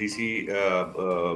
DC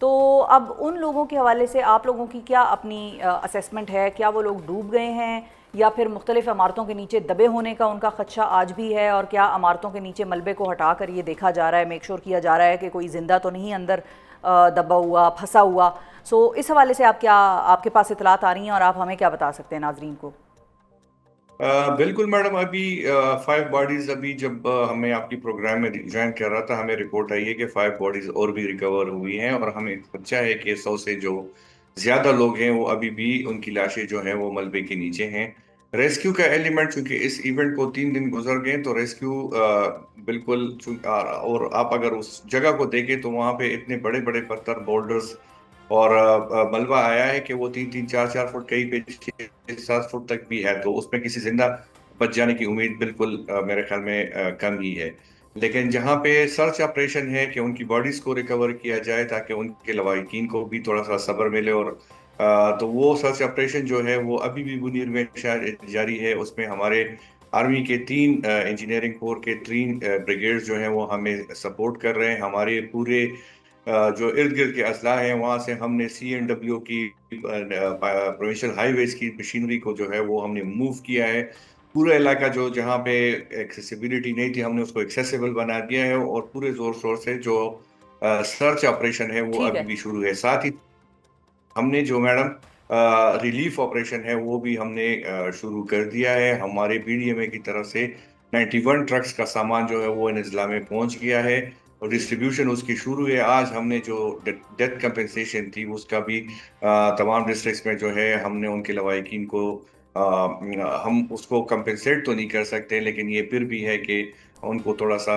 تو اب ان لوگوں کے حوالے سے آپ لوگوں کی کیا اپنی اسیسمنٹ ہے؟ کیا وہ لوگ ڈوب گئے ہیں یا پھر مختلف عمارتوں کے نیچے دبے ہونے کا ان کا خدشہ آج بھی ہے؟ اور کیا عمارتوں کے نیچے ملبے کو ہٹا کر یہ دیکھا جا رہا ہے، میک شور کیا جا رہا ہے کہ کوئی زندہ تو نہیں اندر دبا ہوا، پھنسا ہوا؟ سو اس حوالے سے آپ کے پاس اطلاعات آ رہی ہیں اور آپ ہمیں کیا بتا سکتے ہیں ناظرین کو؟ بالکل میڈم، ابھی 5 باڈیز، ابھی جب ہمیں آپ کی پروگرام میں جوائن کر رہا تھا ہمیں رپورٹ آئی ہے کہ 5 باڈیز اور بھی ریکور ہوئی ہیں، اور ہمیں خدشہ ہے کہ 100 سے جو زیادہ لوگ ہیں وہ ابھی بھی ان کی لاشیں جو ہیں وہ ملبے کے نیچے ہیں۔ ریسکیو کا ایلیمنٹ، چونکہ اس ایونٹ کو 3 دن گزر گئے تو ریسکیو بالکل اور آپ اگر اس جگہ کو دیکھیں تو وہاں پہ اتنے بڑے بڑے پتھر، بولڈرز اور ملبہ آیا ہے کہ وہ 3-4 فٹ، کئی پہ 6-7 فٹ تک بھی ہے، تو اس میں کسی زندہ بچ جانے کی امید بالکل میرے خیال میں کم ہی ہے۔ لیکن جہاں پہ سرچ آپریشن ہے کہ ان کی باڈیز کو ریکور کیا جائے تاکہ ان کے لواحقین کو بھی تھوڑا سا صبر ملے، اور تو وہ سرچ آپریشن جو ہے وہ ابھی بھی منیر میں جاری ہے۔ اس میں ہمارے آرمی کے 3 انجینئرنگ کور کے 3 بریگیڈز جو ہیں وہ ہمیں سپورٹ کر رہے ہیں۔ ہمارے پورے جو ارد گرد کے اضلاع ہیں وہاں سے ہم نے CNW کی پروونشل ہائی ویز کی مشینری کو جو ہے وہ ہم نے موو کیا ہے۔ پورا علاقہ جو جہاں پہ ایکسیسیبلٹی نہیں تھی ہم نے اس کو ایکسیسیبل بنا دیا ہے، اور پورے زور شور سے جو سرچ آپریشن ہے وہ ٹھیک ہے، ابھی بھی شروع ہے۔ ساتھ ہی ہم نے جو میڈم ریلیف آپریشن ہے وہ بھی ہم نے شروع کر دیا ہے۔ ہمارے BDMA کی طرف سے 91 ٹرکس کا سامان جو ہے وہ ان اضلاع میں پہنچ گیا ہے، اور ڈسٹریبیوشن اس کی شروع ہے۔ آج ہم نے جو ڈیتھ کمپنسیشن تھی اس کا بھی تمام ڈسٹرکٹس میں جو ہے ہم نے ان کے لواحقین کو ہم اس کو کمپنسیٹ تو نہیں کر سکتے، لیکن یہ پھر بھی ہے کہ ان کو تھوڑا سا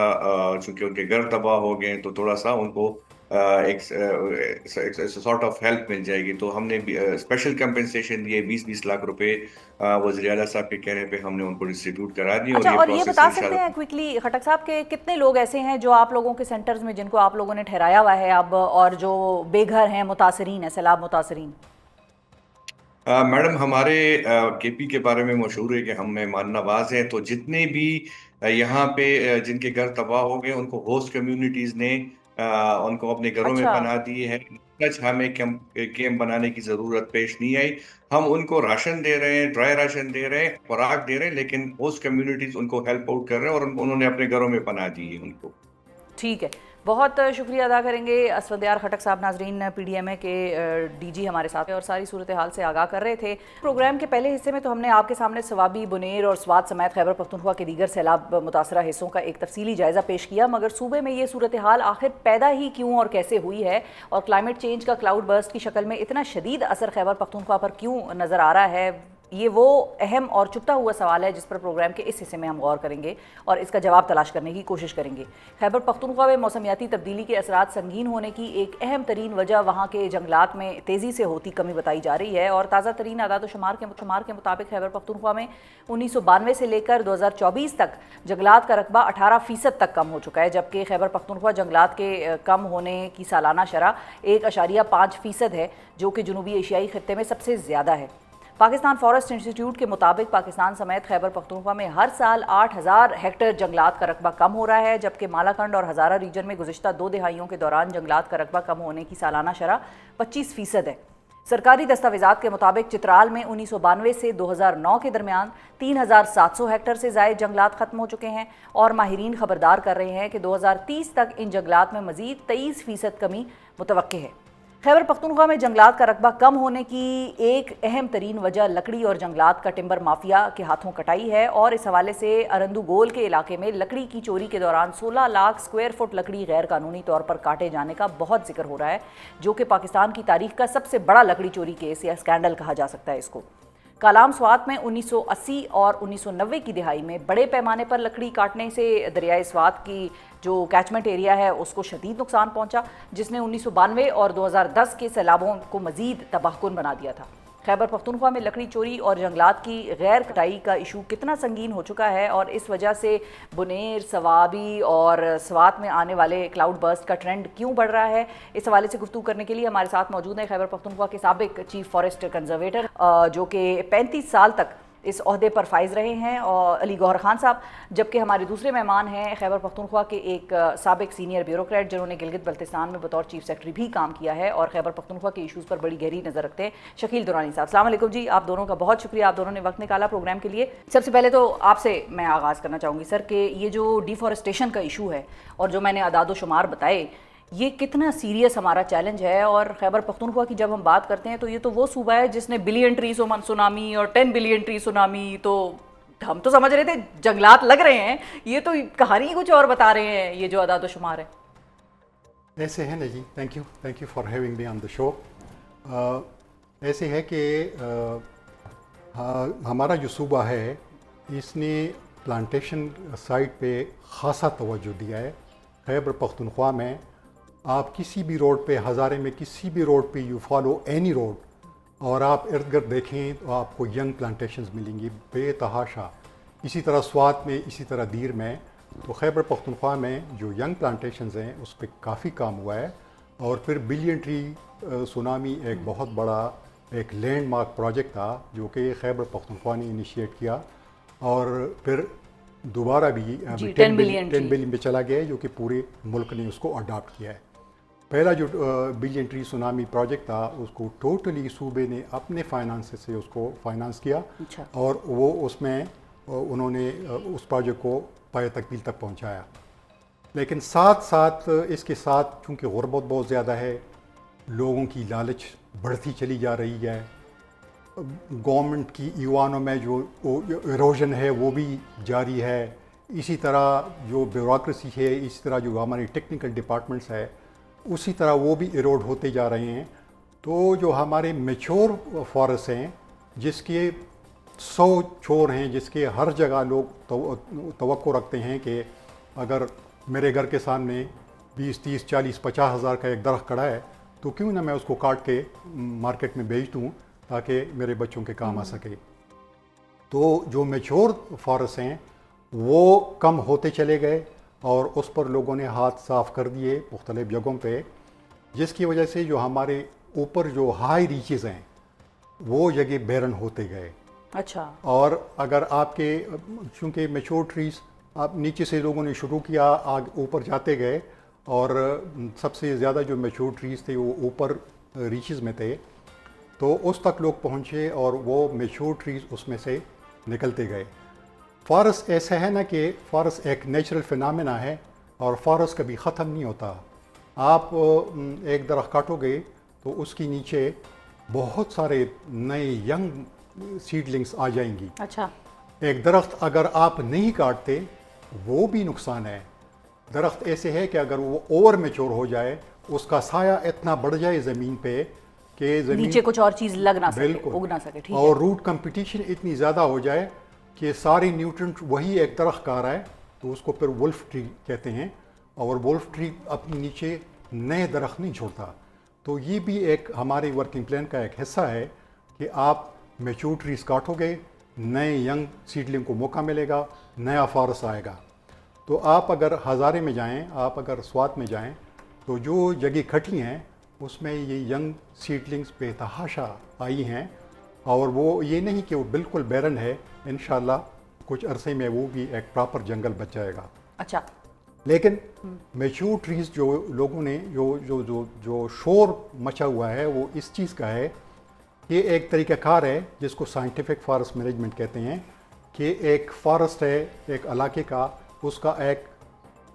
چونکہ ان کے گھر تباہ ہو گئے تو تھوڑا سا ان کو ایک سارٹ آف ہیلپ مل جائے گی۔ تو ہم نے اسپیشل کمپنسیشن دیے 20 لاکھ روپے وزیر اعلیٰ صاحب کے کہنے پہ ہم نے ان کو ڈسٹریبیوٹ کرا دیے، اور اچھا، یہ اور یہ پروسیس بتا سکتے انشاءاللہ۔ ہیں کوئکلی خٹک صاحب کہ کتنے لوگ ایسے ہیں جو آپ لوگوں کے سینٹرز میں جن کو آپ لوگوں نے ٹھہرایا ہوا ہے اب، اور جو بے گھر ہیں، متاثرین ہیں، سیلاب متاثرین؟ میڈم ہمارے KP کے بارے میں مشہور ہے کہ ہم مہمان نواز ہیں، تو جتنے بھی یہاں پہ جن کے گھر تباہ ہو گئے ان کو ہوسٹ کمیونٹیز نے ان کو اپنے گھروں میں اچھا، پناہ دی ہے۔ سچ ہمیں کیمپ بنانے کی ضرورت پیش نہیں آئی۔ ہم ان کو راشن دے رہے ہیں، ڈرائی راشن دے رہے ہیں، خوراک دے رہے ہیں، لیکن ہوسٹ کمیونٹیز ان کو ہیلپ آؤٹ کر رہے ہیں، اور انہوں نے اپنے گھروں میں پناہ دی ہے ان کو۔ ٹھیک ہے، بہت شکریہ ادا کریں گے اسفندیار خٹک صاحب۔ ناظرین، PDMA کے DG ہمارے ساتھ ہیں اور ساری صورتحال سے آگاہ کر رہے تھے۔ پروگرام کے پہلے حصے میں تو ہم نے آپ کے سامنے سوابی، بنیر اور سوات سمیت خیبر پختونخوا کے دیگر سیلاب متاثرہ حصوں کا ایک تفصیلی جائزہ پیش کیا، مگر صوبے میں یہ صورتحال آخر پیدا ہی کیوں اور کیسے ہوئی ہے، اور کلائمیٹ چینج کا کلاؤڈ برسٹ کی شکل میں اتنا شدید اثر خیبر پختونخوا پر کیوں نظر آ رہا ہے، یہ وہ اہم اور چھپتا ہوا سوال ہے جس پر پروگرام کے اس حصے میں ہم غور کریں گے اور اس کا جواب تلاش کرنے کی کوشش کریں گے۔ خیبر پختونخوا میں موسمیاتی تبدیلی کے اثرات سنگین ہونے کی ایک اہم ترین وجہ وہاں کے جنگلات میں تیزی سے ہوتی کمی بتائی جا رہی ہے، اور تازہ ترین اعداد و شمار کے مطابق خیبر پختونخوا میں 1992 سے لے کر 2024 تک جنگلات کا رقبہ 18% تک کم ہو چکا ہے، جبکہ خیبر پختونخوا جنگلات کے کم ہونے کی سالانہ شرح 1.5% ہے، جو کہ جنوبی ایشیائی خطے میں سب سے زیادہ ہے۔ پاکستان فارسٹ انسٹیٹیوٹ کے مطابق پاکستان سمیت خیبر پختونخوا میں ہر سال 8,000 ہیکٹر جنگلات کا رقبہ کم ہو رہا ہے، جبکہ مالاکنڈ اور ہزارہ ریجن میں گزشتہ 2 دہائیوں کے دوران جنگلات کا رقبہ کم ہونے کی سالانہ شرح 25% ہے۔ سرکاری دستاویزات کے مطابق چترال میں 1992 سے 2009 کے درمیان 3,700 ہیکٹر سے زائد جنگلات ختم ہو چکے ہیں، اور ماہرین خبردار کر رہے ہیں کہ 2030 تک ان جنگلات میں مزید 23% کمی متوقع ہے۔ خیبر پختونخوا میں جنگلات کا رقبہ کم ہونے کی ایک اہم ترین وجہ لکڑی اور جنگلات کا ٹمبر مافیا کے ہاتھوں کٹائی ہے، اور اس حوالے سے ارندو گول کے علاقے میں لکڑی کی چوری کے دوران 16 لاکھ اسکوائر فٹ لکڑی غیر قانونی طور پر کاٹے جانے کا بہت ذکر ہو رہا ہے، جو کہ پاکستان کی تاریخ کا سب سے بڑا لکڑی چوری کیس یا اسکینڈل کہا جا سکتا ہے اس کو۔ کالام سوات میں 1980 اور 1990 کی دہائی میں بڑے پیمانے پر لکڑی کاٹنے سے دریائے سوات کی جو کیچمنٹ ایریا ہے اس کو شدید نقصان پہنچا، جس نے 1992 اور 2010 کے سیلابوں کو مزید تباہ کن بنا دیا تھا۔ خیبر پختونخوا میں لکڑی چوری اور جنگلات کی غیر کٹائی کا ایشو کتنا سنگین ہو چکا ہے، اور اس وجہ سے بنیر، سوابی اور سوات میں آنے والے کلاؤڈ برسٹ کا ٹرینڈ کیوں بڑھ رہا ہے، اس حوالے سے گفتگو کرنے کے لیے ہمارے ساتھ موجود ہیں خیبر پختونخوا کے سابق چیف فارسٹ کنزرویٹر جو کہ 35 سال تک اس عہدے پر فائز رہے ہیں اور علی گوہر خان صاحب، جبکہ ہمارے دوسرے مہمان ہیں خیبر پختونخوا کے ایک سابق سینئر بیوروکریٹ جنہوں نے گلگت بلتستان میں بطور چیف سیکرٹری بھی کام کیا ہے اور خیبر پختونخوا کے ایشوز پر بڑی گہری نظر رکھتے ہیں، شکیل درانی صاحب۔ السلام علیکم جی، آپ دونوں کا بہت شکریہ، آپ دونوں نے وقت نکالا پروگرام کے لیے۔ سب سے پہلے تو آپ سے میں آغاز کرنا چاہوں گی سر کہ یہ جو ڈیفارسٹیشن کا ایشو ہے اور جو میں نے اعداد و شمار بتائے، یہ کتنا سیریس ہمارا چیلنج ہے، اور خیبر پختونخوا کی جب ہم بات کرتے ہیں تو یہ تو وہ صوبہ ہے جس نے بلین ٹری سونامی اور 10 بلین ٹری سونامی، تو ہم تو سمجھ رہے تھے جنگلات لگ رہے ہیں، یہ تو کہانی کچھ اور بتا رہے ہیں یہ جو اعداد و شمار ہے۔ ایسے ہے نا جی، thank you for having me on the show. ایسے ہے کہ ہمارا جو صوبہ ہے اس نے پلانٹیشن سائٹ پہ خاصا توجہ دیا ہے۔ خیبر پختونخوا میں آپ کسی بھی روڈ پہ، ہزارے میں کسی بھی روڈ پہ یو فالو اینی روڈ اور آپ ارد گرد دیکھیں تو آپ کو ینگ پلانٹیشنز ملیں گی بے تحاشا۔ اسی طرح سوات میں، اسی طرح دیر میں، تو خیبر پختونخوا میں جو ینگ پلانٹیشنز ہیں اس پہ کافی کام ہوا ہے۔ اور پھر بلین ٹری سونامی ایک بہت بڑا ایک لینڈ مارک پروجیکٹ تھا جو کہ خیبر پختونخوا نے انیشیٹ کیا، اور پھر دوبارہ بھی 10 بلین پہ چلا گیا ہے جو کہ پورے ملک نے اس کو اڈاپٹ کیا ہے۔ پہلا جو بلین ٹری سونامی پروجیکٹ تھا اس کو ٹوٹلی صوبے نے اپنے فائنانس سے اس کو فائنانس کیا، اور وہ اس میں انہوں نے اس پروجیکٹ کو پایہ تکمیل تک پہنچایا۔ لیکن ساتھ ساتھ اس کے ساتھ چونکہ غربت بہت زیادہ ہے، لوگوں کی لالچ بڑھتی چلی جا رہی ہے، گورنمنٹ کی ایوانوں میں جو ایروژن ہے وہ بھی جاری ہے، اسی طرح جو بیوروکریسی ہے، اسی طرح جو ہماری ٹیکنیکل ڈپارٹمنٹس ہے اسی طرح وہ بھی ایروڈ ہوتے جا رہے ہیں۔ تو جو ہمارے میچور فارسٹ ہیں جس کے 100 چھور ہیں، جس کے ہر جگہ لوگ توقع رکھتے ہیں کہ اگر میرے گھر کے سامنے 20 30 40 50 ہزار کا ایک درخت کھڑا ہے تو کیوں نہ میں اس کو کاٹ کے مارکیٹ میں بیچ دوں تاکہ میرے بچوں کے کام آ سکے۔ تو جو میچور فارسٹ ہیں وہ کم ہوتے چلے گئے اور اس پر لوگوں نے ہاتھ صاف کر دیے مختلف جگہوں پہ، جس کی وجہ سے جو ہمارے اوپر جو ہائی ریچز ہیں وہ جگہ بیرن ہوتے گئے۔ اچھا، اور اگر آپ کے چونکہ میچور ٹریز آپ نیچے سے لوگوں نے شروع کیا، آگ اوپر جاتے گئے، اور سب سے زیادہ جو میچور ٹریز تھے وہ اوپر ریچز میں تھے، تو اس تک لوگ پہنچے اور وہ میچور ٹریز اس میں سے نکلتے گئے۔ فارسٹ ایسا ہے نا کہ فارسٹ ایک نیچرل فینامنا ہے اور فارسٹ کبھی ختم نہیں ہوتا۔ آپ ایک درخت کاٹو گے تو اس کے نیچے بہت سارے نئے ینگ سیڈلنگس آ جائیں گی۔ اچھا، ایک درخت اگر آپ نہیں کاٹتے وہ بھی نقصان ہے۔ درخت ایسے ہے کہ اگر وہ اوور میچور ہو جائے، اس کا سایہ اتنا بڑھ جائے زمین پہ کہ زمین نیچے کچھ اور چیز لگ نہ سکے، بالکل اگ نہ سکے، ٹھیک ہے، اور روٹ کمپٹیشن اتنی زیادہ ہو جائے کہ ساری نیوٹرنٹ وہی ایک درخت کھا رہا ہے، تو اس کو پھر وولف ٹری کہتے ہیں، اور وولف ٹری اپنے نیچے نئے درخت نہیں چھوڑتا۔ تو یہ بھی ایک ہماری ورکنگ پلان کا ایک حصہ ہے کہ آپ میچور ٹریز کاٹو گے، نئے ینگ سیڈلنگ کو موقع ملے گا، نیا فارسٹ آئے گا۔ تو آپ اگر ہزارے میں جائیں، آپ اگر سوات میں جائیں، تو جو جگہ کھٹی ہیں اس میں یہ ینگ سیڈلنگس بے تحاشا آئی ہیں، اور وہ یہ نہیں کہ وہ بالکل بیرن ہے، انشاءاللہ کچھ عرصے میں وہ بھی ایک پراپر جنگل بچ جائے گا۔ اچھا، لیکن میچور ٹریز جو لوگوں نے جو شور مچا ہوا ہے وہ اس چیز کا ہے، یہ ایک طریقہ کار ہے جس کو سائنٹیفک فارسٹ مینجمنٹ کہتے ہیں، کہ ایک فارسٹ ہے ایک علاقے کا، اس کا ایک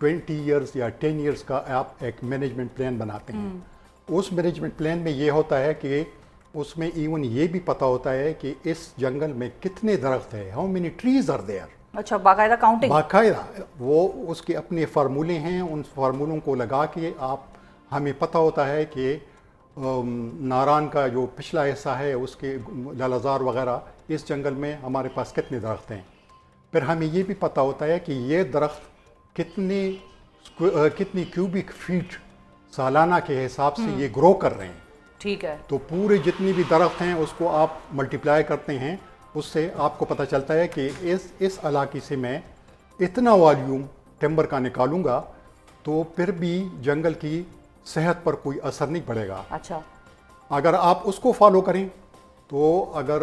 20 ایئرز یا 10 ایئرز کا آپ ایک مینجمنٹ پلان بناتے ہیں۔ اس مینجمنٹ پلان میں یہ ہوتا ہے کہ اس میں ایون یہ بھی پتہ ہوتا ہے کہ اس جنگل میں کتنے درخت ہیں، how many trees are there. اچھا، باقاعدہ کاؤنٹنگ، باقاعدہ وہ اس کے اپنے فارمولے ہیں، ان فارمولوں کو لگا کے آپ ہمیں پتہ ہوتا ہے کہ ناران کا جو پچھلا حصہ ہے اس کے لالازار وغیرہ اس جنگل میں ہمارے پاس کتنے درخت ہیں۔ پھر ہمیں یہ بھی پتہ ہوتا ہے کہ یہ درخت کتنی کیوبک فیٹ سالانہ کے حساب سے یہ گرو کر رہے ہیں۔ ٹھیک ہے، تو پورے جتنی بھی درخت ہیں اس کو آپ ملٹیپلائی کرتے ہیں، اس سے آپ کو پتہ چلتا ہے کہ اس علاقے سے میں اتنا والیوم ٹمبر کا نکالوں گا تو پھر بھی جنگل کی صحت پر کوئی اثر نہیں پڑے گا۔ اچھا، اگر آپ اس کو فالو کریں تو اگر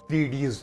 3Ds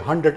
100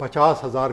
50,000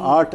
8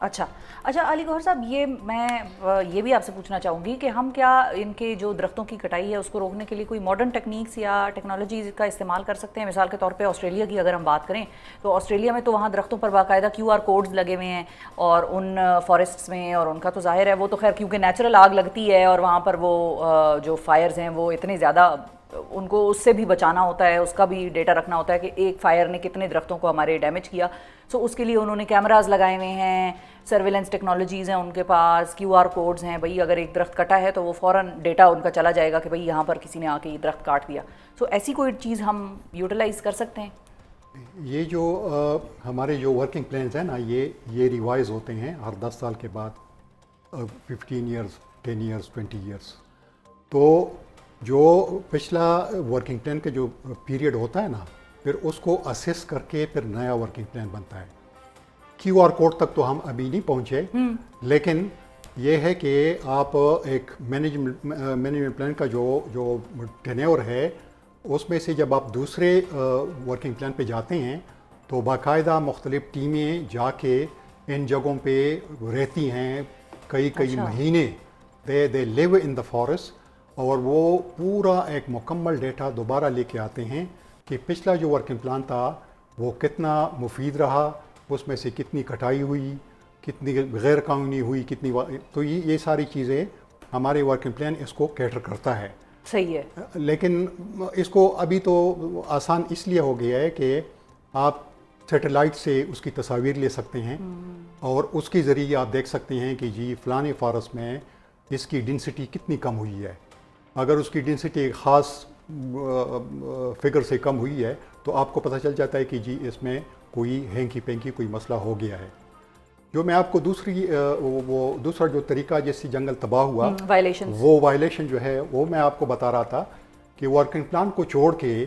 اچھا اچھا علی گوہر صاحب، یہ بھی آپ سے پوچھنا چاہوں گی کہ ہم کیا ان کے جو درختوں کی کٹائی ہے اس کو روکنے کے لیے کوئی ماڈرن ٹیکنیکس یا ٹیکنالوجیز کا استعمال کر سکتے ہیں؟ مثال کے طور پہ آسٹریلیا کی اگر ہم بات کریں تو آسٹریلیا میں تو وہاں درختوں پر باقاعدہ QR کوڈز لگے ہوئے ہیں، اور ان فارسٹس میں، اور ان کا تو ظاہر ہے وہ تو خیر کیونکہ نیچرل آگ لگتی ہے اور وہاں پر وہ جو فائرز ہیں وہ اتنے زیادہ، ان کو اس سے بھی بچانا ہوتا ہے، اس کا بھی ڈیٹا رکھنا ہوتا ہے کہ ایک فائر نے کتنے درختوں کو ہمارے ڈیمیج کیا. سو اس کے لیے انہوں نے کیمراز لگائے ہوئے ہیں، سرویلنس ٹیکنالوجیز ہیں ان کے پاس، QR کوڈز ہیں، بھئی اگر ایک درخت کٹا ہے تو وہ فوراً ڈیٹا ان کا چلا جائے گا کہ بھئی یہاں پر کسی نے آ کے یہ درخت کاٹ دیا. سو ایسی کوئی چیز ہم یوٹیلائز کر سکتے ہیں؟ یہ جو ہمارے جو ورکنگ پلانز ہیں نا، یہ ریوائز ہوتے ہیں ہر 10 سال کے بعد، 15 ایئرس، 10 ایئرس، 20 ایئرس. تو جو پچھلا ورکنگ پلان کا جو پیریڈ ہوتا ہے نا، پھر اس کو اسیس کر کے پھر نیا ورکنگ پلان بنتا ہے. QR کوڈ تک تو ہم ابھی نہیں پہنچے، لیکن یہ ہے کہ آپ ایک مینجمنٹ پلان کا جو ٹینیور ہے، اس میں سے جب آپ دوسرے ورکنگ پلان پہ جاتے ہیں تو باقاعدہ مختلف ٹیمیں جا کے ان جگہوں پہ رہتی ہیں کئی مہینے. دے لیو ان دا فارسٹ، اور وہ پورا ایک مکمل ڈیٹا دوبارہ لے کے آتے ہیں کہ پچھلا جو ورکنگ پلان تھا وہ کتنا مفید رہا، اس میں سے کتنی کٹائی ہوئی، کتنی غیر قانونی ہوئی، کتنی تو یہ ساری چیزیں ہمارے ورکنگ پلان اس کو کیٹر کرتا ہے. صحیح ہے. لیکن اس کو ابھی تو آسان اس لیے ہو گیا ہے کہ آپ سیٹلائٹ سے اس کی تصاویر لے سکتے ہیں، اور اس کے ذریعے آپ دیکھ سکتے ہیں کہ جی فلانے فارسٹ میں اس کی ڈینسٹی کتنی کم ہوئی ہے. اگر اس کی ڈینسٹی ایک خاص فگر سے کم ہوئی ہے تو آپ کو پتہ چل جاتا ہے کہ جی اس میں کوئی ہینکی پینکی کوئی مسئلہ ہو گیا ہے. جو میں آپ کو دوسرا جو طریقہ جس سے جنگل تباہ ہوا، وہ وائلیشن جو ہے وہ میں آپ کو بتا رہا تھا کہ ورکنگ پلان کو چھوڑ کے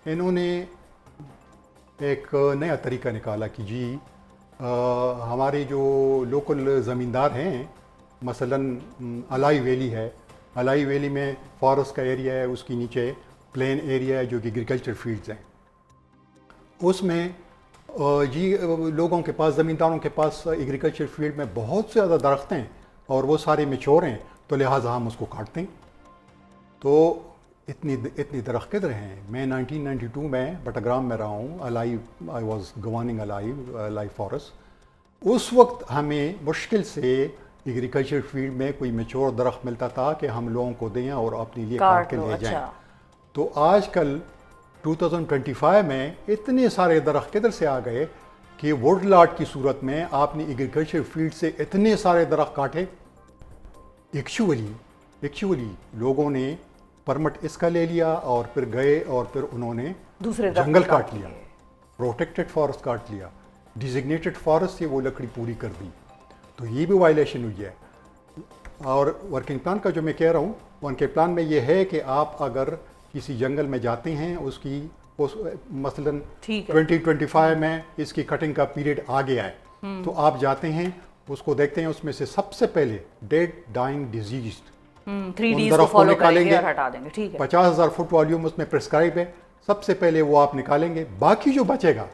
انہوں نے ایک نیا طریقہ نکالا کہ جی ہمارے جو لوکل زمیندار ہیں، مثلاً الائی ویلی ہے، الائی ویلی میں فارسٹ کا ایریا ہے، اس کے نیچے پلین ایریا ہے جو کہ ایگریکلچر فیلڈز ہیں. اس میں جی لوگوں کے پاس، زمینداروں کے پاس ایگریکلچر فیلڈ میں بہت سے زیادہ درخت ہیں اور وہ سارے میچور ہیں، تو لہٰذا ہم اس کو کاٹتے ہیں. تو اتنی درخت کدھر ہیں؟ میں 1992 میں بٹاگرام میں رہا ہوں، I was governing Allai forest. اس وقت ہمیں مشکل سے ایگریکلچر فیلڈ میں کوئی میچور درخت ملتا تھا کہ ہم لوگوں کو دیں اور اپنے لیے کاٹ کے لے جائیں. تو آج کل 2025 میں اتنے سارے درخت کدھر سے آ گئے کہ ووڈ لاٹ کی صورت میں آپ نے ایگریکلچر فیلڈ سے اتنے سارے درخت کاٹے. ایکچولی لوگوں نے پرمٹ اس کا لے لیا اور پھر گئے اور پھر انہوں نے دوسرے جنگل کاٹ لیا، پروٹیکٹڈ فارسٹ کاٹ لیا، ڈیزگنیٹڈ فارسٹ سے وہ لکڑی پوری کر دی. تو یہ بھی وائلیشن ہوئی ہے. اور ورکنگ پلان کا جو میں کہہ رہا ہوں، ورکنگ پلان میں یہ ہے کہ آپ اگر کسی جنگل میں جاتے ہیں، اس کی مثلاً 2025 میں اس کی کٹنگ کا پیریڈ آ گیا ہے، تو آپ جاتے ہیں، اس کو دیکھتے ہیں، اس میں سے سب سے پہلے ڈیڈ ڈائنگ ڈیزیزڈ 3Ds کو فالو کریں گے اور ہٹا دیں گے. ٹھیک ہے. 50,000 فٹ والیوم اس میں پرسکرائب ہے، سب سے پہلے وہ آپ نکالیں گے. باقی جو بچے گا،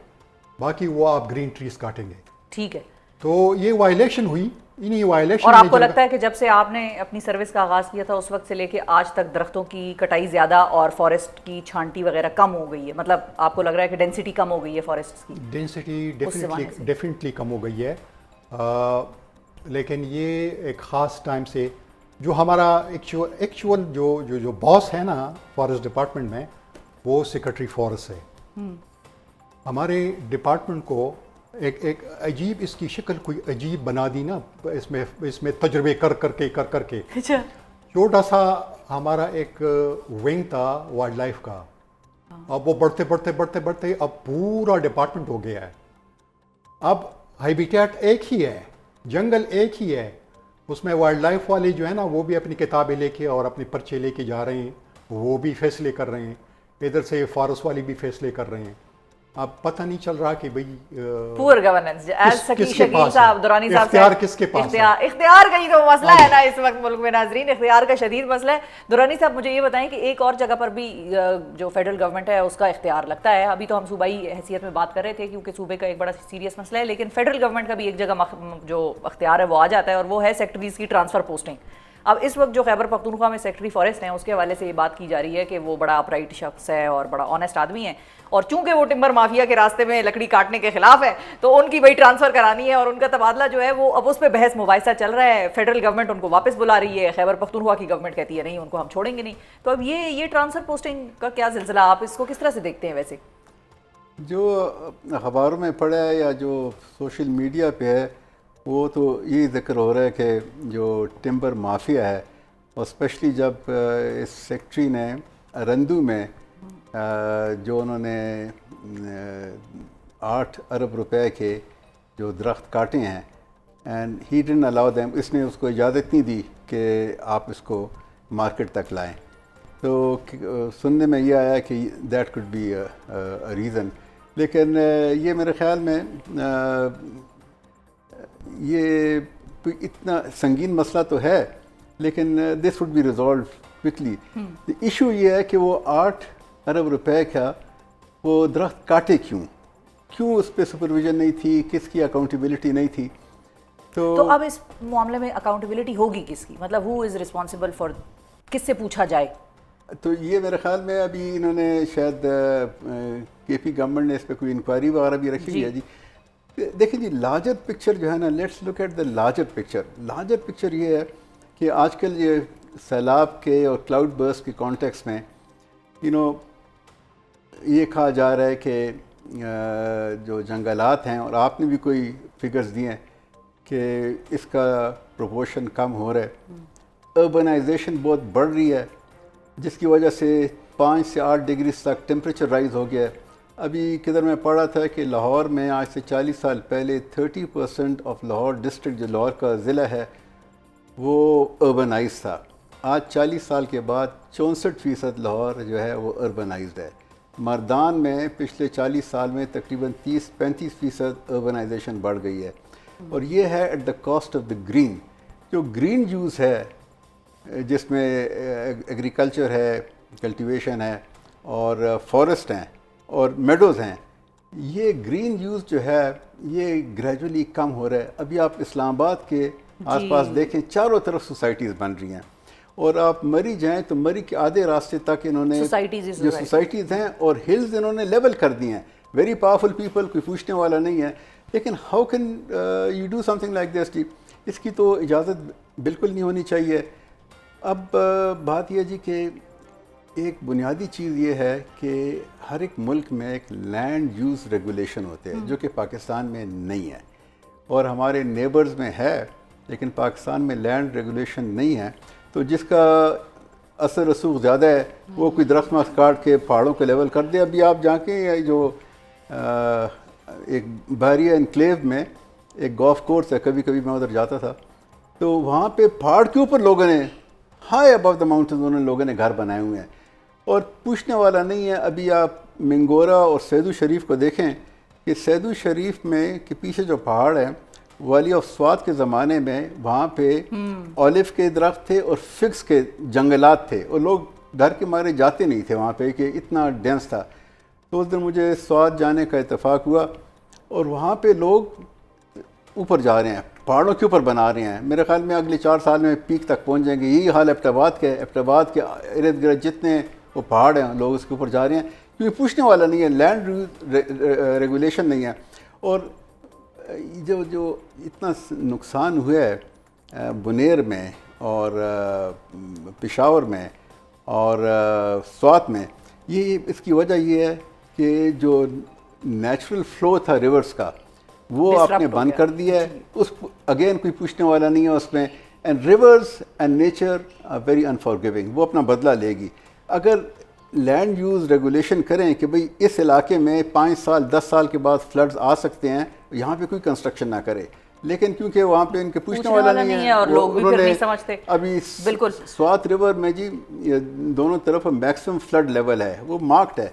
باقی وہ آپ گرین ٹریز کاٹیں گے. ٹھیک ہے. تو یہ وائلیشن ہوئی. اور آپ کو لگتا ہے کہ جب سے آپ نے اپنی سروس کا آغاز کیا تھا اس وقت سے لے کے آج تک درختوں کی کٹائی زیادہ اور فارسٹ کی چھانٹی وغیرہ کم ہو گئی ہے؟ مطلب آپ کو لگ رہا ہے کہ ڈینسٹی کم ہو گئی ہے فارسٹ کی؟ ڈینسٹی ڈیفینیٹلی کم ہو گئی ہے. لیکن یہ ایک خاص ٹائم سے جو ہمارا ایکچوئل جو باس ہے نا فارسٹ ڈپارٹمنٹ میں، وہ سیکرٹری فارسٹ ہے. ہمارے ڈپارٹمنٹ کو ایک عجیب اس کی شکل کوئی عجیب بنا دی نا، اس میں تجربے کر کے چھوٹا سا ہمارا ایک ونگ تھا وائلڈ لائف کا. اب وہ بڑھتے اب پورا ڈپارٹمنٹ ہو گیا ہے. اب ہیبیٹیٹ ایک ہی ہے، جنگل ایک ہی ہے، اس میں وائلڈ لائف والے جو ہے نا وہ بھی اپنی کتابیں لے کے اور اپنے پرچے لے کے جا رہے ہیں، وہ بھی فیصلے کر رہے ہیں. ادھر سے فارسٹ والے بھی فیصلے کر رہے ہیں. اب پتہ نہیں چل رہا کہ بھئی پور گورننس ایز شکیل صاحب دورانی صاحب اختیار کس کے پاس ہے؟ اختیار کا ہی تو مسئلہ ہے نا اس وقت ملک میں ناظرین، اختیار کا شدید مسئلہ ہے. دورانی صاحب مجھے یہ بتائیں کہ ایک اور جگہ پر بھی جو فیڈرل گورنمنٹ ہے اس کا اختیار لگتا ہے. ابھی تو ہم صوبائی حیثیت میں بات کر رہے تھے کیونکہ صوبے کا ایک بڑا سیریس مسئلہ ہے، لیکن فیڈرل گورنمنٹ کا بھی ایک جگہ جو اختیار ہے وہ آ جاتا ہے اور وہ ہے سیکٹریز کی ٹرانسفر پوسٹنگ. اب اس وقت جو خیبر پختونخوا میں سیکٹری فارسٹ ہیں اس کے حوالے سے یہ بات کی جا رہی ہے کہ وہ بڑا اپرائٹ شخص ہے اور بڑا آنیسٹ آدمی ہے، اور چونکہ وہ ٹمبر مافیا کے راستے میں لکڑی کاٹنے کے خلاف ہے تو ان کی بھائی ٹرانسفر کرانی ہے اور ان کا تبادلہ جو ہے وہ اب اس پہ بحث مباحثہ چل رہا ہے. فیڈرل گورنمنٹ ان کو واپس بلا رہی ہے، خیبر پختونخوا کی گورنمنٹ کہتی ہے نہیں ان کو ہم چھوڑیں گے نہیں. تو اب یہ ٹرانسفر پوسٹنگ کا کیا سلسلہ، آپ اس کو کس طرح سے دیکھتے ہیں؟ ویسے جو اخباروں میں پڑھا ہے یا جو سوشل میڈیا پہ ہے وہ تو یہی ذکر ہو رہا ہے کہ جو ٹمبر مافیا ہے، اور اسپیشلی جب اس سیکٹری نے رندو میں جو انہوں نے 8 ارب روپے کے جو درخت کاٹے ہیں، and he didn't allow them, اس نے اس کو اجازت نہیں دی کہ آپ اس کو مارکیٹ تک لائیں. تو سننے میں یہ آیا کہ that could be a reason, لیکن یہ میرے خیال میں یہ اتنا سنگین مسئلہ تو ہے، لیکن this would be resolved quickly. Issue یہ ہے کہ وہ 8 ارب روپے کا وہ درخت کاٹے کیوں اس پہ سپرویژن نہیں تھی، کس کی اکاؤنٹیبلٹی نہیں تھی. تو اب اس معاملے میں اکاؤنٹیبلٹی ہوگی کس کی؟ مطلب ہو از ریسپانسبل فار، کس سے پوچھا جائے؟ تو یہ میرے خیال میں ابھی انہوں نے شاید کے پی گورنمنٹ نے اس پہ کوئی انکوائری وغیرہ بھی رکھی ہے. جی دیکھیں جی، لارجر پکچر جو ہے نا، let's look at the larger picture. Larger picture یہ ہے کہ آج کل یہ سیلاب کے اور کلاؤڈ برسٹ کے کانٹیکس میں یہ کہا جا رہا ہے کہ جو جنگلات ہیں، اور آپ نے بھی کوئی فگرز دیے ہیں کہ اس کا پروپورشن کم ہو رہا ہے، اربنائزیشن بہت بڑھ رہی ہے، جس کی وجہ سے 5 سے 8 ڈگری تک ٹیمپریچر رائز ہو گیا ہے. ابھی کدھر میں پڑھا تھا کہ لاہور میں آج سے 40 سال پہلے 30% آف لاہور ڈسٹرکٹ جو لاہور کا ضلع ہے وہ اربنائز تھا. آج 40 سال کے بعد 64% لاہور جو ہے وہ اربنائزڈ ہے. مردان میں پچھلے 40 سال میں تقریباً 30-35% اربنائزیشن بڑھ گئی ہے، اور یہ ہے at the cost of the green. جو گرین یوز ہے جس میں ایگریکلچر ہے، کلٹیویشن ہے، اور فارسٹ ہیں اور میڈوز ہیں، یہ گرین یوز جو ہے یہ گریجولی کم ہو رہا ہے. ابھی آپ اسلام آباد کے آس پاس دیکھیں، چاروں طرف سوسائٹیز بن رہی ہیں، اور آپ مری جائیں تو مری کے آدھے راستے تک انہوں نے جو سوسائٹیز ہیں اور ہلز انہوں نے لیول کر دی ہیں. ویری پاورفل پیپل، کوئی پوچھنے والا نہیں ہے. لیکن how can you do something like this? اس کی تو اجازت بالکل نہیں ہونی چاہیے. اب بات یہ جی کہ ایک بنیادی چیز یہ ہے کہ ہر ایک ملک میں ایک لینڈ یوز ریگولیشن ہوتے ہیں جو کہ پاکستان میں نہیں ہے، اور ہمارے نیبرز میں ہے، لیکن پاکستان میں لینڈ ریگولیشن نہیں ہے. تو جس کا اثر رسوخ زیادہ ہے وہ کوئی درخت مخت کاٹ کے پہاڑوں کو لیول کر دے. ابھی آپ جا کے جو ایک بحریہ انکلیو میں ایک گولف کورس ہے، کبھی کبھی میں ادھر جاتا تھا، تو وہاں پہ پہاڑ کے اوپر لوگوں نے ہائی ابو دا ماؤنٹینز انہوں نے لوگوں نے گھر بنائے ہوئے ہیں، اور پوچھنے والا نہیں ہے. ابھی آپ منگورا اور سیدو شریف کو دیکھیں کہ سیدو شریف میں کے پیچھے جو پہاڑ ہے، والی آف سوات کے زمانے میں وہاں پہ اولیو کے درخت تھے اور فگس کے جنگلات تھے، اور لوگ ڈر کے مارے جاتے نہیں تھے وہاں پہ کہ اتنا ڈینس تھا. تو اس دن مجھے سوات جانے کا اتفاق ہوا، اور وہاں پہ لوگ اوپر جا رہے ہیں، پہاڑوں کے اوپر بنا رہے ہیں. میرے خیال میں اگلے 4 سال میں پیک تک پہنچ جائیں گے. یہی حال ایبٹ آباد کے ارد گرد جتنے وہ پہاڑ ہیں لوگ اس کے اوپر جا رہے ہیں، کیونکہ پوچھنے والا نہیں ہے، لینڈ ریگولیشن نہیں ہے. اور جو اتنا نقصان ہوا ہے بنیر میں اور پشاور میں اور سوات میں، یہ اس کی وجہ یہ ہے کہ جو نیچرل فلو تھا ریورز کا وہ آپ نے بند کر دیا ہے. اس اگین کوئی پوچھنے والا نہیں ہے اس میں. And rivers and nature are very unforgiving. وہ اپنا بدلہ لے گی. اگر لینڈ یوز ریگولیشن کریں کہ بھئی اس علاقے میں 5 سال 10 سال کے بعد فلڈز آ سکتے ہیں، یہاں پہ کوئی کنسٹرکشن نہ کرے، لیکن کیونکہ وہاں پہ ان کے پوچھنے والا نہیں ہے اور لوگ بھی پھر نہیں سمجھتے. ابھی بالکل سوات ریور میں جی دونوں طرف میکسیمم فلڈ لیول ہے، وہ مارکڈ ہے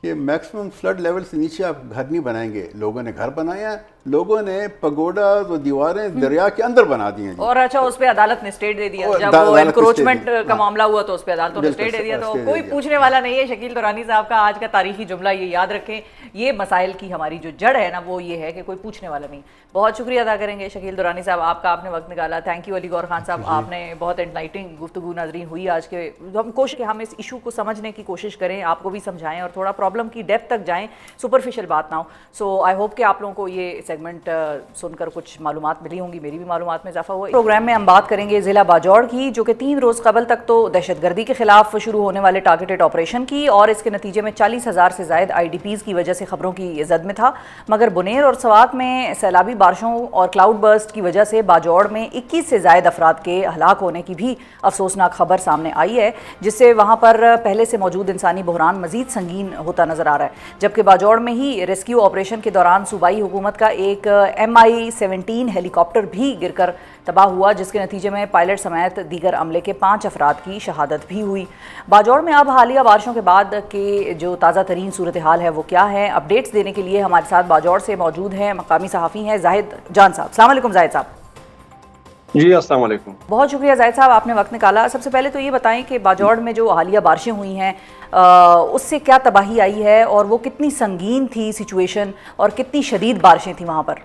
کہ میکسیمم فلڈ لیول سے نیچے آپ گھر نہیں بنائیں گے. لوگوں نے گھر بنایا ہے, لوگوں نے پگوڈاز اور دیواریں دریا کے اندر بنا دی ہیں. اور اچھا اس پہ عدالت نے اسٹے دے دیا, جب وہ انکروچمنٹ کا معاملہ ہوا تو اس پہ عدالتوں نے اسٹے دے دیا. تو کوئی پوچھنے والا نہیں ہے. شکیل درانی صاحب کا آج کا تاریخی جملہ یہ یاد رکھیں, یہ مسائل کی ہماری جو جڑ ہے نا وہ یہ ہے کہ کوئی پوچھنے والا نہیں. بہت شکریہ ادا کریں گے شکیل درانی صاحب, آپ کا آپ نے وقت نکالا. تھینک یو علی گور خان صاحب, آپ نے بہت انلائٹنگ گفتگو ناظرین ہوئی آج کے. ہم کوشش کہ ہم اس ایشو کو سمجھنے کی کوشش کریں, آپ کو بھی سمجھائیں اور تھوڑا پرابلم کی ڈیپتھ تک جائیں, سپرفیشل بات نہ ہو. سو آئی ہوپ کہ آپ لوگوں کو یہ سیگمنٹ سن کر کچھ معلومات ملی ہوں گی, میری بھی معلومات میں اضافہ ہوا. پروگرام میں ہم بات کریں گے ضلع باجوڑ کی, جو کہ 3 روز قبل تک تو دہشت گردی کے خلاف شروع ہونے والے ٹارگیٹڈ آپریشن کی, اور اس کے نتیجے میں 40,000 سے زائد IDPs کی وجہ سے خبروں کی زد میں تھا. مگر بنیر اور سوات میں سیلابی بارشوں اور کلاؤڈ برسٹ کی وجہ سے باجوڑ میں 21 سے زائد افراد کے ہلاک ہونے کی بھی افسوسناک خبر سامنے آئی ہے, جس سے وہاں پر پہلے سے موجود انسانی بحران مزید سنگین ہوتا نظر آ رہا ہے. جبکہ باجوڑ میں ہی ریسکیو آپریشن کے دوران صوبائی حکومت کا ایک MI-17 ہیلی کاپٹر بھی گر کر تباہ ہوا, جس کے نتیجے میں پائلٹ سمیت دیگر عملے کے 5 افراد کی شہادت بھی ہوئی. باجوڑ میں اب حالیہ بارشوں کے بعد کے جو تازہ ترین صورتحال ہے وہ کیا ہے, اپڈیٹس دینے کے لیے ہمارے ساتھ باجوڑ سے موجود ہیں مقامی صحافی ہیں زاہد جان صاحب. السلام علیکم زاہد صاحب. جی السلام علیکم. بہت شکریہ زاہد صاحب, آپ نے وقت نکالا. سب سے پہلے تو یہ بتائیں کہ باجوڑ میں جو حالیہ بارشیں ہوئی ہیں اس سے کیا تباہی آئی ہے, اور وہ کتنی سنگین تھی سچویشن, اور کتنی شدید بارشیں تھیں وہاں پر؟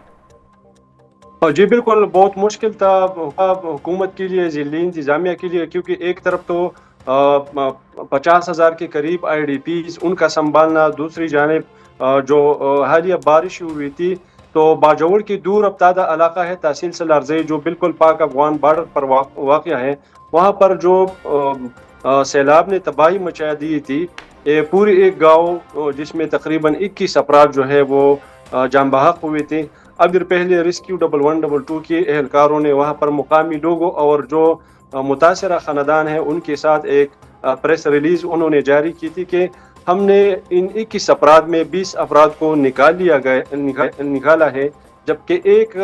جی بالکل, بہت مشکل تھا حکومت کے لیے, ضلعی انتظامیہ کے لیے, کیونکہ ایک طرف تو 50,000 کے قریب IDPs ان کا سنبھالنا, دوسری جانب جو حالیہ بارش ہوئی تھی تو باجوڑ کی دور افتادہ علاقہ ہے تحصیل سلارزئی جو بالکل پاک افغان بارڈر پر واقع ہے, وہاں پر جو سیلاب نے تباہی مچا دی تھی, پوری ایک گاؤں جس میں تقریباً 21 افراد جو ہے وہ جان بحق ہوئے تھے. اب پہلے ریسکیو 112 کے اہلکاروں نے وہاں پر مقامی لوگوں اور جو متاثرہ خاندان ہیں ان کے ساتھ ایک پریس ریلیز انہوں نے جاری کی تھی کہ ہم نے ان 21 افراد میں 20 افراد کو نکالا ہے, جبکہ ایک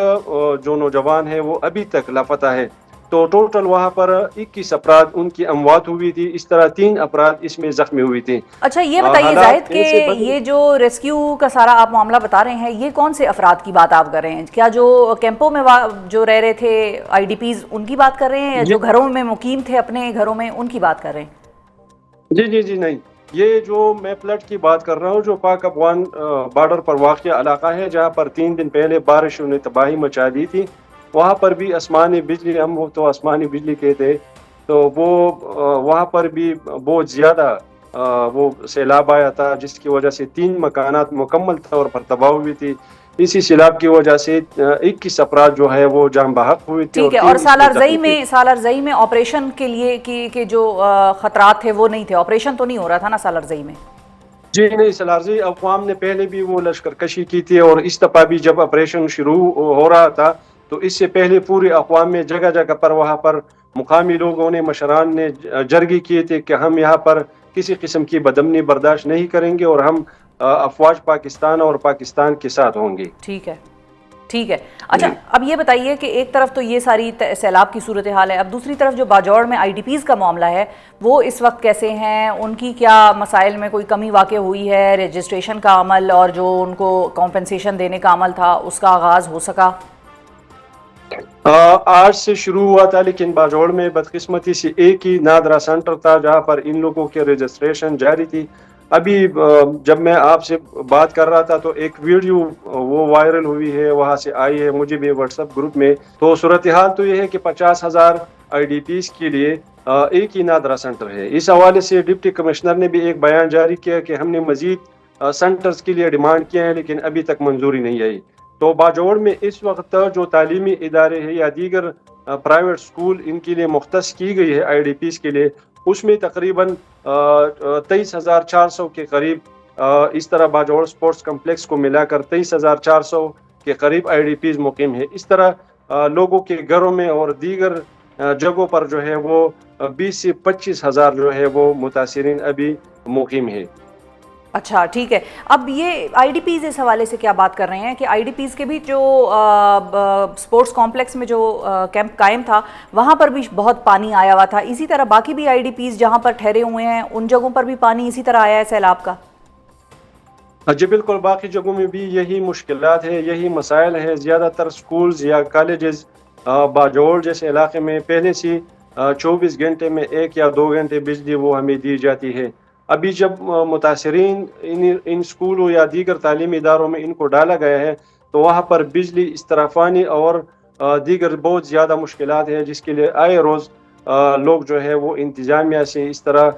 جو نوجوان ہے وہ ابھی تک لاپتہ ہے. تو ٹوٹل وہاں پر 21 افراد ان کی اموات ہوئی تھی, اس طرح 3 افراد اس میں زخمی ہوئی تھی. اچھا یہ بتائیے زاہد کہ یہ جو ریسکیو کا سارا آپ معاملہ بتا رہے ہیں, یہ کون سے افراد کی بات آپ کر رہے ہیں؟ کیا جو کیمپوں میں جو رہ رہے تھے IDPs ان کی بات کر رہے ہیں, یا جو گھروں میں مقیم تھے اپنے گھروں میں ان کی بات کر رہے ہیں؟ جی نہیں, یہ جو میں فلڈ کی بات کر رہا ہوں جو پاک افغان بارڈر پر واقع علاقہ ہے, جہاں پر 3 دن پہلے بارشوں نے تباہی مچا دی تھی, وہاں پر بھی آسمانی بجلی, ہم تو آسمانی بجلی کہتے ہیں, تو وہ وہاں پر بھی بہت زیادہ وہ سیلاب آیا تھا, جس کی وجہ سے 3 مکانات مکمل طور پر تباہ ہوئی تھی. اسی سیلاب کی وجہ سے 21 افراد جو ہے وہ جان بحق ہوئے تھے. ٹھیک ہے, اور سالارزئی میں آپریشن کے لیے کہ جو خطرات تھے وہ نہیں تھے, آپریشن تو نہیں ہو رہا تھا نا سالارزئی میں؟ جی نہیں, سالارزئی اقوام نے پہلے بھی وہ لشکر کشی کی تھی, اور اس دفعہ بھی جب آپریشن شروع ہو رہا تھا تو اس سے پہلے پورے اقوام میں جگہ جگہ پر وہاں پر مقامی لوگوں نے, مشران نے جرگی کیے تھے کہ ہم یہاں پر کسی قسم کی بدامنی برداشت نہیں کریں گے, اور ہم افواج پاکستان اور پاکستان کے ساتھ ہوں گے. ٹھیک ہے. اچھا اب یہ بتائیے کہ ایک طرف تو یہ ساری سیلاب کی صورتحال ہے, اب دوسری طرف جو باجوڑ میں IDPs کا معاملہ ہے وہ اس وقت کیسے ہیں, ان کی کیا مسائل میں کوئی کمی واقع ہوئی ہے, رجسٹریشن کا عمل اور جو ان کو کمپنسیشن دینے کا عمل تھا اس کا آغاز ہو سکا؟ آج سے شروع ہوا تھا, لیکن باجوڑ میں بدقسمتی سے ایک ہی نادرا سینٹر تھا جہاں پر ان لوگوں کے رجسٹریشن جاری تھی. ابھی جب میں آپ سے بات کر رہا تھا تو ایک ویڈیو وہ وائرل ہوئی ہے, وہاں سے آئی ہے مجھے بھی واٹس ایپ گروپ میں. تو صورتحال تو یہ ہے کہ 50,000 IDPs کے لیے ایک ہی نادرا سینٹر ہے. اس حوالے سے ڈپٹی کمشنر نے بھی ایک بیان جاری کیا کہ ہم نے مزید سینٹرز کے لیے ڈیمانڈ کیا ہے, لیکن ابھی تک منظوری نہیں آئی. تو باجوڑ میں اس وقت جو تعلیمی ادارے ہیں یا دیگر پرائیویٹ سکول ان کے لیے مختص کی گئی ہے IDPs کے لیے, اس میں تقریباً 23,400 کے قریب اس طرح باجوڑ سپورٹس کمپلیکس کو ملا کر 23,400 کے قریب IDPs مقیم ہے. اس طرح لوگوں کے گھروں میں اور دیگر جگہوں پر جو ہے وہ 20 سے 25,000 جو ہے وہ متاثرین ابھی مقیم ہے. اچھا ٹھیک ہے. اب یہ IDPs اس حوالے سے کیا بات کر رہے ہیں کہ IDPs کے بھی جو سپورٹس کمپلیکس میں جو کیمپ قائم تھا وہاں پر بھی بہت پانی آیا ہوا تھا, اسی طرح باقی بھی IDPs جہاں پر ٹھہرے ہوئے ہیں ان جگہوں پر بھی پانی اسی طرح آیا ہے سیلاب کا؟ جی بالکل، باقی جگہوں میں بھی یہی مشکلات ہیں، یہی مسائل ہیں. زیادہ تر سکولز یا کالجز باجوڑ جیسے علاقے میں پہلے سے 24 گھنٹے میں 1 یا 2 گھنٹے بجلی وہ ہمیں دی جاتی ہے. ابھی جب متاثرین ان سکولوں یا دیگر تعلیمی اداروں میں ان کو ڈالا گیا ہے تو وہاں پر بجلی استرافانی اور دیگر بہت زیادہ مشکلات ہیں، جس کے لیے آئے روز لوگ جو ہے وہ انتظامیہ سے اس طرح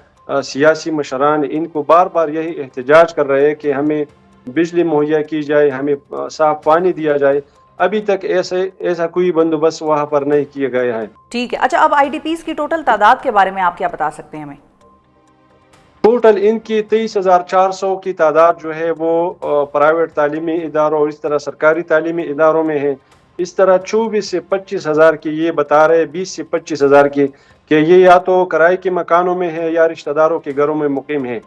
سیاسی مشران ان کو بار بار یہی احتجاج کر رہے ہیں کہ ہمیں بجلی مہیا کی جائے، ہمیں صاف پانی دیا جائے. ابھی تک ایسا کوئی بندوبست وہاں پر نہیں کیا گیا ہے. ٹھیک ہے. اچھا، اب آئی ڈی پیز کی ٹوٹل تعداد کے بارے میں آپ کیا بتا سکتے ہیں ہمیں؟ ٹوٹل ان کی 23,400 کی تعداد جو ہے وہ پرائیویٹ تعلیمی اداروں اور اس طرح سرکاری تعلیمی اداروں میں ہے. اس طرح 24 سے 25 ہزار کی یہ بتا رہے 20 سے 25 ہزار کی کہ یہ یا تو کرائے کے مکانوں میں ہے یا رشتہ داروں کے گھروں میں مقیم ہے.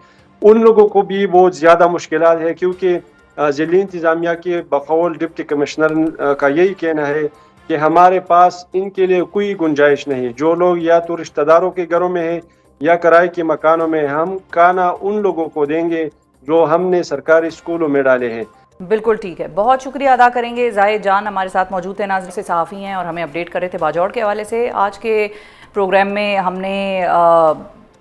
ان لوگوں کو بھی بہت زیادہ مشکلات ہے، کیونکہ ضلعی انتظامیہ کے بقول ڈپٹی کمشنر کا یہی کہنا ہے کہ ہمارے پاس ان کے لیے کوئی گنجائش نہیں. جو لوگ یا تو رشتہ داروں کے گھروں میں ہیں یا کرائے کے مکانوں میں، ہم کھانا ان لوگوں کو دیں گے جو ہم نے سرکاری اسکولوں میں ڈالے ہیں. بالکل ٹھیک ہے، بہت شکریہ ادا کریں گے. زاہد جان ہمارے ساتھ موجود ہیں، ناظرین سے صحافی ہیں اور ہمیں اپڈیٹ کر رہے تھے باجوڑ کے حوالے سے. آج کے پروگرام میں ہم نے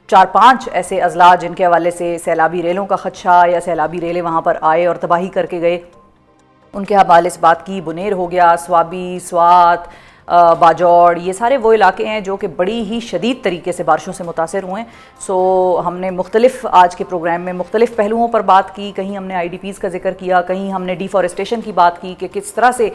4-5 ایسے اضلاع جن کے حوالے سے سیلابی ریلوں کا خدشہ یا سیلابی ریلیں وہاں پر آئے اور تباہی کر کے گئے، ان کے حوالے سے بات کی. بنیر ہو گیا، سوابی، سوات، باجوڑ، یہ سارے وہ علاقے ہیں جو کہ بڑی ہی شدید طریقے سے بارشوں سے متاثر ہوئے ہیں. سو ہم نے مختلف آج کے پروگرام میں مختلف پہلوؤں پر بات کی. کہیں ہم نے آئی ڈی پیز کا ذکر کیا، کہیں ہم نے ڈیفارسٹیشن کی بات کی کہ کس طرح سے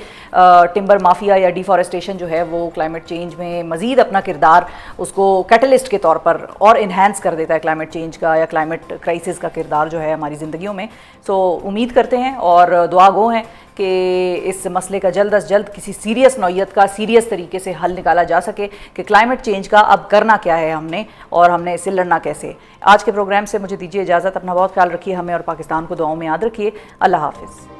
ٹمبر مافیا یا ڈیفارسٹیشن جو ہے وہ کلائمیٹ چینج میں مزید اپنا کردار اس کو کیٹلسٹ کے طور پر اور انہینس کر دیتا ہے. کلائمیٹ چینج کا یا کلائمیٹ کرائسس کا کردار جو ہے ہماری زندگیوں میں. سو امید کرتے ہیں اور دعا گو ہیں کہ اس مسئلے کا جلد از جلد کسی سیریس نوعیت کا سیریس طریقے سے حل نکالا جا سکے کہ کلائمیٹ چینج کا اب کرنا کیا ہے ہم نے اور ہم نے اس سے لڑنا کیسے. آج کے پروگرام سے مجھے دیجیے اجازت. اپنا بہت خیال رکھیے، ہمیں اور پاکستان کو دعاؤں میں یاد رکھیے. اللہ حافظ.